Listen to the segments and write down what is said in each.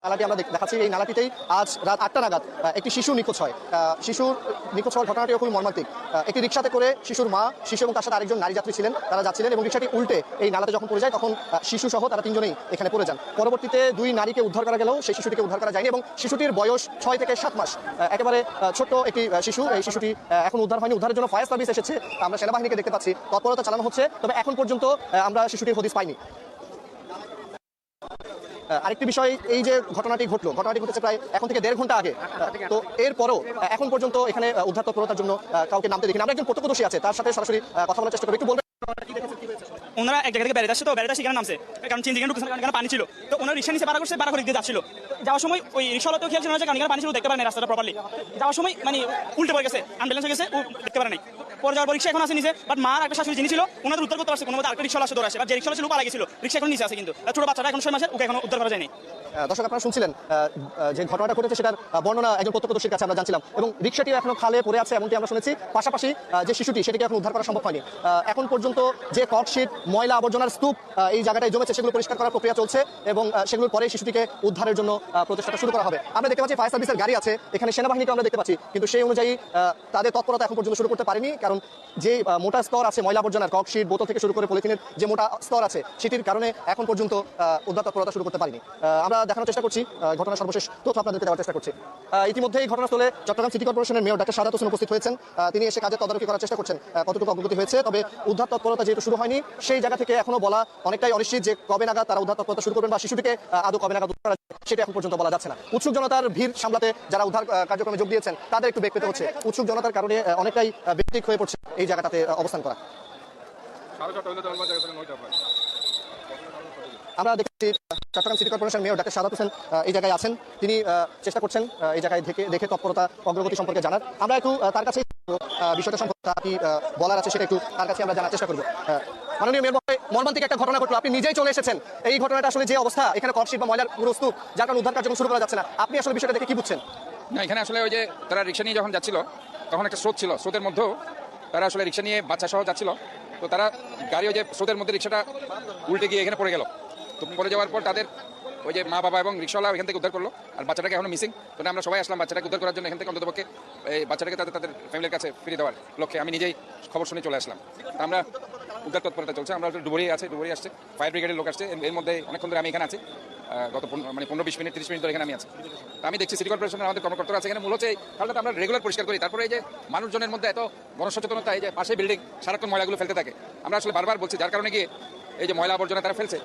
নালাটি আমরা দেখাচ্ছি, এই নালাটিতেই আজ রাত ৮টা নাগাদ একটি শিশু নিখোঁজ হয়। শিশুর নিখোঁজ হওয়ার ঘটনাটিও খুবই মর্মান্তিক। একটি রিক্সাতে করে শিশুর মা, শিশু এবং তার সাথে আরেকজন নারী যাত্রী ছিলেন, তারা যাচ্ছিলেন এবং রিক্সাটি উল্টে এই নালাতে যখন পড়ে যায় তখন শিশু সহ তারা তিনজনেই এখানে পড়ে যান। পরবর্তীতে দুই নারীকে উদ্ধার করা গেলেও সেই শিশুটিকে উদ্ধার করা যায়নি এবং শিশুটির বয়স 6 থেকে 7 মাস, একেবারে ছোট্ট একটি শিশু। এই শিশুটি এখন উদ্ধার হয়নি। উদ্ধারের জন্য ফায়ার সার্ভিস এসেছে, আমরা সেনাবাহিনীকে দেখতে পাচ্ছি, তৎপরতা চালানো হচ্ছে, তবে এখন পর্যন্ত আমরা শিশুটির হদিস পাইনি। আরেকটি বিষয়, এই যে ঘটনাটি ঘটেছে প্রায় এখন থেকে 1.5 ঘন্টা আগে, তো এরপরও এখন পর্যন্ত এখানে উদ্ধার তৎপরতার জন্য কাউকে নামতে দেখিনি। আমরা একজন প্রত্যক্ষদর্শী আছে, তার সাথে সরাসরি কথা বলার চেষ্টা করবো। একটু বলবেন ওনারা এক জায়গা থেকে বেড়াতে আসছে, তো বেড়াতে সেখানে নামছে, কারণ চিন যেখানে ঢুকছে এখানে পানি ছিল, তো ওনারা রিক্সা নিচে ভাড়া করছে, ভাড়া করে দিতে যাচ্ছিল। যাওয়ার সময় ওই রিক্সাওয়ালাতেও খেয়াল ছিল না, কারণ এখানে পানি ছিল, দেখতে পারে না রাস্তাটা প্রপারলি। যাওয়ার সময় মানে উল্টে পড়ে গেছে, আনব্যালেন্স হয়ে গেছে, ও দেখতে পারে নাই। পরে যাওয়ার পর রিক্সা এখন আছে নিচে, বাট মার একটা শাশুড়ি যিনি ছিল ওনাদের উদ্ধার করতে পারছে, কোনো মধ্যে আরেকটা রিক্সা আসে, দৌড় আসে, বাট যে রিক্সা ছিল পালা গেছিল, রিক্সা এখন নিচে আছে, কিন্তু ছোট বাচ্চাটা এখন 6 মাসের, ওকে এখন উদ্ধার করা যায়নি। দর্শক, আপনারা শুনছিলেন যে ঘটনাটা ঘটেছে সেটার বর্ণনা একজন প্রত্যক্ষদর্শীর কাছে আমরা জানছিলাম, এবং রিক্সাটিও এখনো খালে পড়ে আছে এমনটি আমরা শুনেছি। পাশাপাশি যে শিশুটি, সেটিকে এখন উদ্ধার করা সম্ভব হয়নি। এখন পর্যন্ত যে ককশিট, ময়লা আবর্জনার স্তূপ এই জায়গাটায় জমেছে, সেগুলো পরিষ্কার করার প্রক্রিয়া চলছে এবং সেগুলোর পরে শিশুটিকে উদ্ধারের জন্য প্রচেষ্টাটা শুরু করা হবে। আমরা দেখতে পাচ্ছি ফায়ার সার্ভিসের গাড়ি আছে, এখানে সেনাবাহিনীকে আমরা দেখতে পাচ্ছি, কিন্তু সেই অনুযায়ী তাদের তৎপরতা এখন পর্যন্ত শুরু করতে পারেনি, কারণ যে মোটা স্তর আছে ময়লা আবর্জনার, ককশিট, বোতল থেকে শুরু করে পলিথিনের যে মোটা স্তর আছে, সেটির কারণে এখন পর্যন্ত উদ্ধার তৎপরতা শুরু করতে পারিনি। আমরা দেখানোর চেষ্টা করছি, ঘটনার সর্বশেষ তথ্য আপনাদেরকে দেওয়ার চেষ্টা করছি। ইতিমধ্যে এই ঘটনাস্থলে চট্টগ্রাম সিটি কর্পোরেশনের মেয়র ডাক্তার সাদাত হোসেন উপস্থিত হয়েছেন। তিনি এসে কাজের তদারকি করার চেষ্টা করছেন কতটুকু অগ্রগতি হয়েছে। তবে উদ্ধার তৎপরতা যেহেতু শুরু হয়নি, সেই জায়গা থেকে এখনো বলা অনেকটাই অনিশ্চিত যে কবে নাগাদ তারা উদ্ধার তৎপরতা শুরু করবেন বা শিশুটিকে আদৌ কবে নাগাদ উদ্ধার করা যাবে, সেটা এখন পর্যন্ত বলা যাচ্ছে না। উৎসুক জনতার ভিড় সামলাতে যারা উদ্ধার কার্যক্রমে যোগ দিয়েছেন তাদের একটু বেগ পেতে হচ্ছে। উৎসুক জনতার কারণে অনেকটাই ব্যক্তিক হয়ে পড়ছে এই জায়গাটাতে অবস্থান করা। আমরা দেখছি Chittagong city corporation mayor doctor Sadat Hossain এই জায়গায় আছেন। তিনি চেষ্টা করছেন এই জায়গায় দেখে তৎপরতা অগ্রগতি সম্পর্কে জানার। আমরা একটু তার কাছে বিষয়টা সম্পর্কে কি বলার আছে সেটা একটু তার কাছে আমরা জানার চেষ্টা করবো। মাননীয় মেয়র মহোদয়, মর্মান্তিক একটা ঘটনা ঘটলো, আপনি নিজেই চলে এসেছেন। এই ঘটনাটা আসলে যে অবস্থা, এখানে ককশিট বা ময়লার পুরো স্তূপ, যার কারণে উদ্ধার কার্যক্রম শুরু করা যাচ্ছে না, আপনি আসলে বিষয়টা দেখে কি বুঝছেন? না, এখানে আসলে ওই যে তারা রিক্সা নিয়ে যখন যাচ্ছিল তখন একটা স্রোত ছিল, স্রোতের মধ্যেও তারা আসলে রিক্সা নিয়ে বাচ্চা সহ যাচ্ছিল, তো তারা গাড়ি ওই যে স্রোতের মধ্যে রিক্সাটা উল্টে গিয়ে এখানে পড়ে গেল। তো পড়ে যাওয়ার পর তাদের ওই যে মা বাবা এবং রিক্সাওয়ালা এখান থেকে উদ্ধার করলো, আর বাচ্চাটাকে এখনো মিসিং। তো আমরা সবাই আসলাম বাচ্চাটাকে উদ্ধার করার জন্য, এখান থেকে অন্ততপক্ষে এই বাচ্চাটাকে তাদের ফ্যামিলির কাছে ফিরে দেওয়ার লক্ষ্যে আমি নিজেই খবর শুনে চলে আসলাম। আমরা উদ্ধার তৎপরতা চলছে, আমরা ডুবুরি আসছে, ফায়ার ব্রিগেডের লোক আসছে। এর মধ্যে অনেকক্ষণ ধরে আমি এখানে আছি, গত 15-20 মিনিট 30 মিনিট ধরে এখানে আমি আছি। আমি দেখছি সিটি কর্পোরেশনের আমাদের কর্মকর্তারা আছে এখানে। মূল হচ্ছে তাহলে আমরা রেগুলার পরিষ্কার করি, তারপরে এই যে মানুষজনের মধ্যে এত গণসচেতনতা, এই যে পাশে বিল্ডিং সারাক্ষণ ময়লাগুলো ফেলতে থাকে, আমরা আসলে বারবার বলছি, যার কারণে গিয়ে এই যে ময়লা আবর্জনা তারা ফেলছে,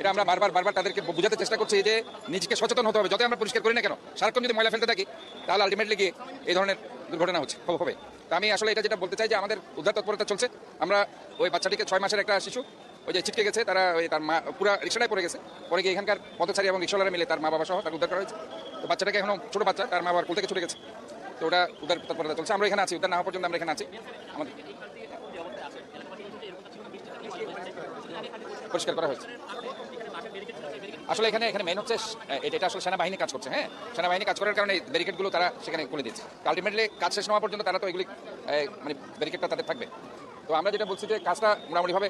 এটা আমরা বারবার তাদেরকে বোঝাতে চেষ্টা করছি যে নিজেকে সচেতন হতে হবে। যত আমরা পরিষ্কার করি না কেন, সারাক্ষণ যদি ময়লা ফেলতে থাকি তাহলে আলটিমেটলি গিয়ে এই ধরনের দুর্ঘটনা হবে। তো আমি আসলে এটা যেটা বলতে চাই যে আমাদের উদ্ধার তৎপরতা চলছে। আমরা ওই বাচ্চাটিকে 6 মাসের একটা শিশু ওই যে ছিটকে গেছে, তারা ওই তার মা পুরো রিক্সাটায় পড়ে গেছে, পরে গিয়ে এখানকার পথচারী এবং রিক্সাওয়ালা মিলে তার মা বাবা সহ তাকে উদ্ধার করা হয়েছে। তো বাচ্চাটাকে এখনো ছোটো বাচ্চা, তার মা বাবার কোল থেকে ছুটে গেছে, তো ওটা উদ্ধার তৎপরতা চলছে। আমরা এখানে আছি, উদ্ধার না হওয়া পর্যন্ত আমরা এখানে আছি, আমাদের পরিষ্কার করা হয়েছে। আসলে এখানে মেইন হচ্ছে এটা আসলে সেনাবাহিনী কাজ করছে। হ্যাঁ, সেনাবাহিনী কাজ করার কারণে ব্যারিকেডগুলো তারা সেখানে খুলে দিচ্ছে। আলটিমেটলি কাজ শেষ হওয়া পর্যন্ত তারা তো এগুলি মানে ব্যারিকেডটা তাদের থাকবে। তো আমরা যেটা বলছি যে কাজটা মোটামুটিভাবে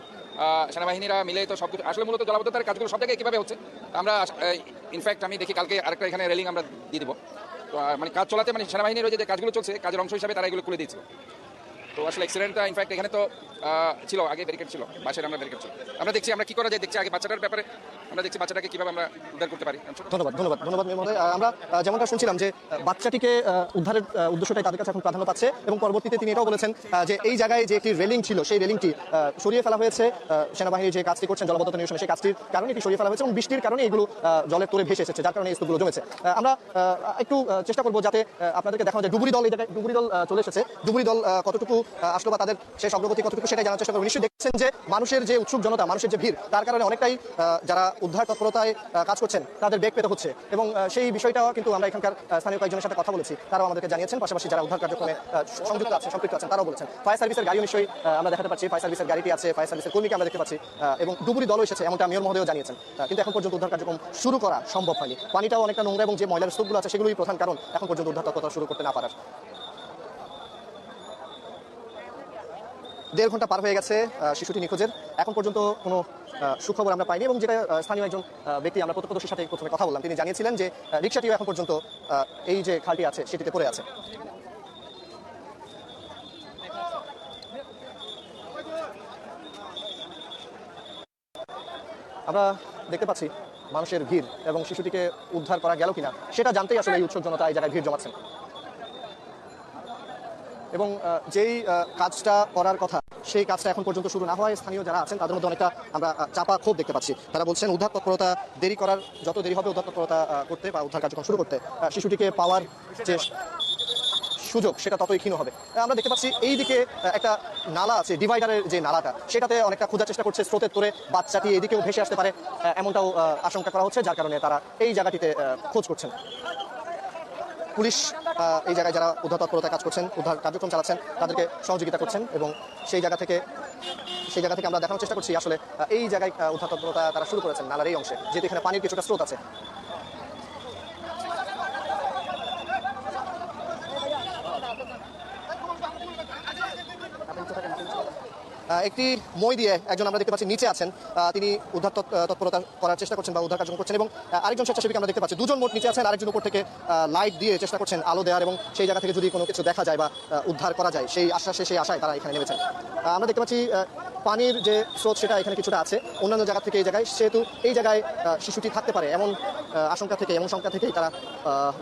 সেনাবাহিনীরা মিলে তো সব কিছু আসলে মূলত জলাবদ্ধতার কাজগুলো সব জায়গায় কীভাবে হচ্ছে আমরা ইনফ্যাক্ট আমি দেখি কালকে আরেকটা এখানে রেলিং আমরা দিয়ে দেবো। তো মানে কাজ চলাতে মানে সেনাবাহিনীর যে কাজগুলো চলছে কাজের অংশ হিসাবে তারা এগুলো খুলে দিয়েছিল। তো আসলে অ্যাক্সিডেন্টটা ইনফ্যাক্ট এখানে তো ছিল, আগে ব্যারিকেড ছিল, বাসের আমরা ব্যারিকেড ছিল। আমরা দেখছি আমরা কী করা যায়, দেখছি আগে বাচ্চাটার ব্যাপারে আমরা দেখছি বাচ্চাটাকে কীভাবে আমরা উদ্ধার করতে পারি। ধন্যবাদ মহোদয়। আমরা যেমনটা শুনছিলাম যে বাচ্চাটিকে উদ্ধারের উদ্দেশ্যটাই তাদের কাছে এখন প্রাধান্য পাচ্ছে, এবং পরবর্তীতে তিনি এটাও বলেছেন যে এই জায়গায় যে একটি রেলিং ছিল সেই রেলিংটি সরিয়ে ফেলা হয়েছে। সেনাবাহিনী যে কাজটি করছেন জলবদ্ধতা নিরসনে, সেই কাজটির কারণে এটি সরিয়ে ফেলা হয়েছে এবং বৃষ্টির কারণে এগুলো জলের তোরে ভেসে এসেছে, যার কারণে এই স্তূপগুলো জমেছে। আমরা একটু চেষ্টা করবো যাতে আপনাদেরকে দেখানো যায় ডুবুরি দল এই জায়গায় ডুবুরি দল চলে এসেছে। ডুবুরি দল কতটুকু আসলো বা তাদের শেষ অগ্রগতি কতটুকু সেটাই জানার চেষ্টা করবো। নিশ্চয়ই দেখছেন যে মানুষের যে উৎসুক জনতা, মানুষের যে ভিড়, তার কারণে অনেকটাই যারা উদ্ধার তৎপরতায় কাজ করছেন তাদের বেগ পেতে হচ্ছে, এবং সেই বিষয়টাও কিন্তু আমরা এখানকার স্থানীয় কয়েকজনের সাথে কথা বলেছি, তারাও আমাদেরকে জানিয়েছেন। পাশাপাশি যারা উদ্ধার কার্যক্রমে সম্পৃক্ত আছেন তারাও বলেছেন। ফায়ার সার্ভিসের গাড়িও নিশ্চয়ই আমরা দেখাতে পাচ্ছি, ফায়ার সার্ভিসের গাড়িটি আছে, ফায়ার সার্ভিসের কর্মীকে আমরা দেখতে পাচ্ছি, এবং ডুবুরি দলও এসেছে এমনটা মেয়র মহোদয়ও জানিয়েছেন। কিন্তু এখন পর্যন্ত উদ্ধার কার্যক্রম শুরু করা সম্ভব হয়নি। পানিটাও অনেকটা নোংরা এবং যে ময়লার স্তূপগুলো আছে সেগুলোই প্রধান কারণ এখন পর্যন্ত উদ্ধার তৎপরতা শুরু করতে না পারার। 1.5 ঘন্টা পার হয়ে গেছে শিশুটি নিখোঁজের, এখন পর্যন্ত কোনো সুখবর আমরা পাইনি। এবং যেটা স্থানীয় একজন ব্যক্তি, আমরা প্রত্যক্ষদর্শীর সাথে প্রথমে কথা বললাম, তিনি জানিয়েছিলেন যে রিকশাটিও এখন পর্যন্ত এই যে খালটি আছে সেটিতে পড়ে আছে। আমরা দেখতে পাচ্ছি মানুষের ভিড়, এবং শিশুটিকে উদ্ধার করা গেল কিনা সেটা জানতেই আসলে এই উৎসুক জনতা এই জায়গায় ভিড় জমাচ্ছেন। এবং যেই কাজটা করার কথা সেই কাজটা এখন পর্যন্ত শুরু না হওয়ায় স্থানীয় যারা আছেন তাদের মধ্যে অনেকটা আমরা চাপা ক্ষোভ দেখতে পাচ্ছি। তারা বলছেন উদ্ধার তৎপরতা দেরি করার, যত দেরি হবে উদ্ধার তৎপরতা করতে বা উদ্ধার কার্যক্রম শুরু করতে, শিশুটিকে পাওয়ার যে সুযোগ সেটা ততই ক্ষীণ হবে। আমরা দেখতে পাচ্ছি এই দিকে একটা নালা আছে, ডিভাইডারের যে নালাটা, সেটাতে অনেকটা খোঁজার চেষ্টা করছে স্রোতের তোরে বাচ্চাটি এদিকেও ভেসে আসতে পারে, এমনটাও আশঙ্কা করা হচ্ছে, যার কারণে তারা এই জায়গাটিতে খোঁজ করছেন। পুলিশ এই জায়গায় যারা উদ্ধার তৎপরতায় কাজ করছেন, উদ্ধার কার্যক্রম চালাচ্ছেন, তাদেরকে সহযোগিতা করছেন। এবং সেই জায়গা থেকে আমরা দেখানোর চেষ্টা করছি আসলে এই জায়গায় উদ্ধার তৎপরতা তারা শুরু করেছেন নালার এই অংশে, যেহেতু এখানে পানির কিছুটা স্রোত আছে। একটি মই দিয়ে একজন আমরা দেখতে পাচ্ছি নিচে আছেন, তিনি উদ্ধার তৎপরতা করার চেষ্টা করছেন বা উদ্ধার কার্যক্রম করছেন। এবং আরেকজন স্বেচ্ছাসেবীকে আমরা দেখতে পাচ্ছি, দুজন মোট নিচে আছেন, আরেকজন উপর থেকে লাইট দিয়ে চেষ্টা করছেন আলো দেওয়ার, এবং সেই জায়গা থেকে যদি কোনো কিছু দেখা যায় বা উদ্ধার করা যায় সেই আশ্বাসে, সেই আশায় তারা এখানে নেমেছেন। আমরা দেখতে পাচ্ছি পানির যে স্রোত সেটা এখানে কিছুটা আছে অন্যান্য জায়গা থেকে এই জায়গায়, সেহেতু এই জায়গায় শিশুটি থাকতে পারে এমন আশঙ্কা থেকে, এমন শঙ্কা থেকেই তারা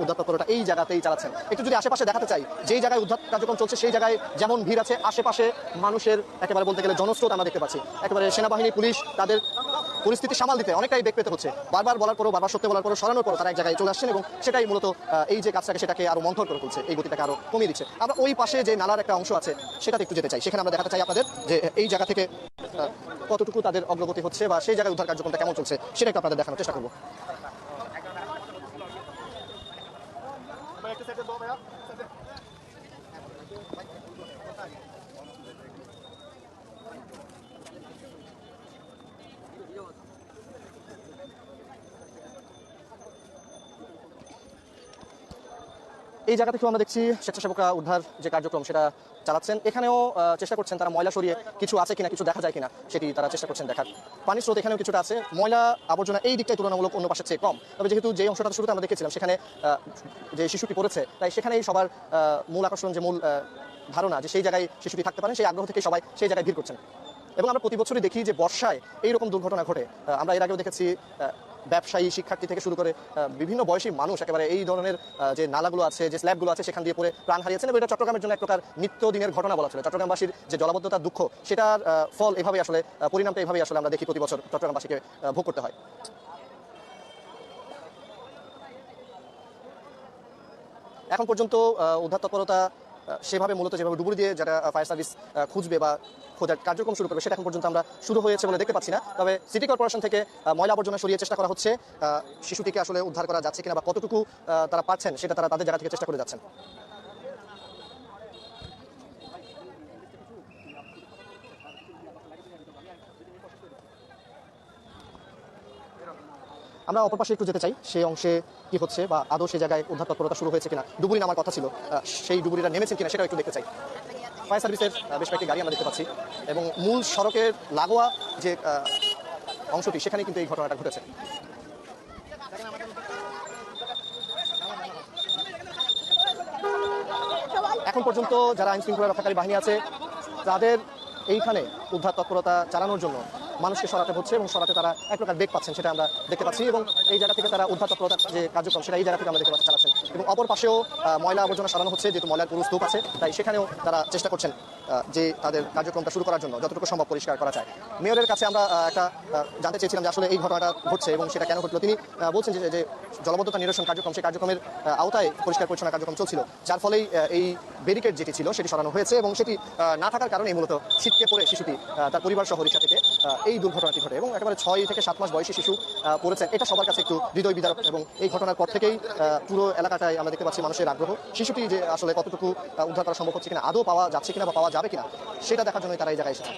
উদ্ধার তৎপরতা এই জায়গাতেই চালাচ্ছেন। একটু যদি আশেপাশে দেখাতে চাই, যেই জায়গায় উদ্ধার কার্যক্রম চলছে সেই জায়গায় যেমন ভিড় আছে, আশেপাশে মানুষের একেবারে বলতে গেলে জনস্রোত আমরা দেখতে পাচ্ছি। একেবারে সেনাবাহিনী, পুলিশ তাদের পরিস্থিতি সামাল দিতে অনেকটাই বেগ পেতে হচ্ছে। বারবার বলার পরও, বারবার সত্যি বলার পরও, সরানোর পরও তারা এক জায়গায় চলে আসছেন, এবং সেটাই মূলত এই যে কাজটাকে সেটাকে আরো মন্থর করে তুলছে, এই গতিটাকে আরো কমিয়ে দিচ্ছে। আমরা ওই পাশে যে নালার একটা অংশ আছে সেটাতে একটু যেতে চাই, সেখানে আমরা দেখাতে চাই আপনাদের যে এই জায়গা থেকে কতটুকু তাদের অগ্রগতি হচ্ছে বা সেই জায়গায় উদ্ধার কার্যক্রমটা কেমন চলছে সেটা একটু আপনাদের দেখানোর চেষ্টা করবো। এই জায়গা থেকেও আমরা দেখছি স্বেচ্ছাসেবকরা উদ্ধার যে কার্যক্রম সেটা চালাচ্ছেন। এখানেও চেষ্টা করছেন তারা ময়লা সরিয়ে কিছু আছে কিনা, কিছু দেখা যায় কিনা সেটি তারা চেষ্টা করছেন দেখার। পানির স্রোত এখানেও কিছুটা আছে, ময়লা আবর্জনা এই দিকটাই তুলনামূলক অন্য পাশের চেয়ে কম। তবে যেহেতু যে অংশটা শুরুতে আমরা দেখেছিলাম সেখানে যে শিশুটি পড়েছে, তাই সেখানেই সবার মূল আকর্ষণ, যে মূল ধারণা যে সেই জায়গায় শিশুটি থাকতে পারেন, সেই আগ্রহ থেকে সবাই সেই জায়গায় ভিড় করছেন। এবং আমরা প্রতি বছরই দেখি যে বর্ষায় এইরকম দুর্ঘটনা ঘটে। আমরা এর আগেও দেখেছি ব্যবসায়ী, শিক্ষার্থী থেকে শুরু করে বিভিন্ন বয়সী মানুষ একেবারে এই ধরনের যে নালাগুলো আছে, যে স্ল্যাবগুলো আছে সেখান দিয়ে পড়ে প্রাণ হারিয়েছেন। এবং এটা চট্টগ্রামের জন্য এক প্রকার নিত্যদিনের ঘটনা বলা ছিল। চট্টগ্রামবাসীর যে জলাবদ্ধতার দুঃখ, সেটার ফল এভাবেই আসলে, পরিণামটা এভাবেই আসলে আমরা দেখি প্রতি বছর চট্টগ্রামবাসীকে ভোগ করতে হয়। এখন পর্যন্ত উদ্ধার তৎপরতা সেভাবে মূলত যেভাবে ডুবুরি দিয়ে যারা ফায়ার সার্ভিস খুঁজবে বা খোঁজার কার্যক্রম শুরু করবে সেটা এখন পর্যন্ত আমরা শুরু হয়েছে বলে দেখতে পাচ্ছি না। তবে সিটি কর্পোরেশন থেকে ময়লা আবর্জনা সরিয়ে চেষ্টা করা হচ্ছে, শিশুটিকে আসলে উদ্ধার করা যাচ্ছে কিনা বা কতটুকু তারা পাচ্ছেন সেটা তারা তাদের জায়গা থেকে চেষ্টা করে যাচ্ছেন। আমরা অপর পাশে একটু যেতে চাই, সেই অংশে কি হচ্ছে বা আদৌ সেই জায়গায় উদ্ধার তৎপরতা শুরু হয়েছে কিনা, ডুবুরি নামার কথা ছিল, সেই ডুবুরিরা নেমেছেন কিনা সেটাও একটু দেখতে চাই। ফায়ার সার্ভিসের বেশ কয়েকটি গাড়ি আমরা দেখতে পাচ্ছি, এবং মূল সড়কের লাগোয়া যে অংশটি সেখানে কিন্তু এই ঘটনাটা ঘটেছে। এখন পর্যন্ত যারা আইন শৃঙ্খলা রক্ষাকারী বাহিনী আছে তাদের এইখানে উদ্ধার তৎপরতা চালানোর জন্য মানুষকে সরাতে হচ্ছে, এবং সরাতে তারা এক প্রকার বেগ পাচ্ছেন সেটা আমরা দেখতে পাচ্ছি। এবং এই জায়গা থেকে তারা উদ্ধার তৎপরতার যে কার্যক্রম সেটা এই জায়গা থেকে আমরা দেখতে পাচ্ছি চালাচ্ছেন। এবং অপর পাশেও ময়লা আবর্জনা সরানো হচ্ছে, যেহেতু ময়লার পুরো স্তূপ আছে, তাই সেখানেও তারা চেষ্টা করছেন যে তাদের কার্যক্রমটা শুরু করার জন্য যতটুকু সম্ভব পরিষ্কার করা যায়। মেয়রের কাছে আমরা একটা জানতে চেয়েছিলাম যে আসলে এই ঘটনাটা ঘটছে এবং সেটা কেন ঘটলো। তিনি বলছেন যে জলবদ্ধতা নিরসন কার্যক্রম, সেই কার্যক্রমের আওতায় পরিষ্কার পরিচ্ছন্ন কার্যক্রম চলছিল, যার ফলেই এই ব্যারিকেড যেটি ছিল সেটি সরানো হয়েছে, এবং সেটি না থাকার কারণে মূলত ছিটকে পড়ে শিশুটি তার পরিবার সহ রিক্সা থেকে এই দুর্ঘটনাটি ঘটে। এবং একেবারে 6 থেকে 7 মাস বয়সী শিশু পড়েছেন, এটা সবার কাছে একটু হৃদয় বিদারক। এবং এই ঘটনার পর থেকেই পুরো এলাকাটায় আমরা দেখতে পাচ্ছি মানুষের আগ্রহ, শিশুটি যে আসলে কতটুকু উদ্ধার করা সম্ভব হচ্ছে কিনা, আদৌ পাওয়া যাচ্ছে কিনা বা পাওয়া যাবে কিনা সেটা দেখার জন্যই তারা এই জায়গায় এসেছে।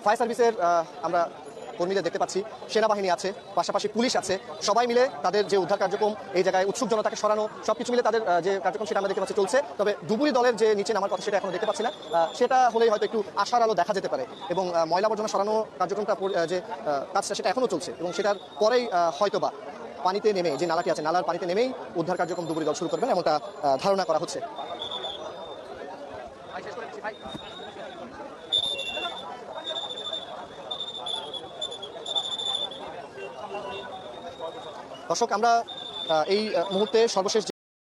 ফায়ার সার্ভিসের আমরা কর্মীদের দেখতে পাচ্ছি, সেনাবাহিনী আছে, পাশাপাশি পুলিশ আছে, সবাই মিলে তাদের যে উদ্ধার কার্যক্রম, এই জায়গায় উৎসুক জনতাকে সরানো, সবকিছু মিলে তাদের যে কার্যক্রম সেটা আমরা দেখতে পাচ্ছি চলছে। তবে ডুবুরি দলের যে নিচে নামার কথা সেটা এখনো দেখতে পাচ্ছি না। সেটা হলেই হয়তো একটু আশার আলো দেখা যেতে পারে। এবং ময়লা আবর্জনা সরানো কার্যক্রমটা যে কাজটা সেটা এখনো চলছে এবং সেটার পরেই হয়তোবা পানিতে নেমে, যে নালাটি আছে নালার পানিতে নেমেই উদ্ধার কার্যক্রম ডুবুরি দল শুরু করবেন এমনটা ধারণা করা হচ্ছে। দর্শক, আমরা এই মুহূর্তে সর্বশেষ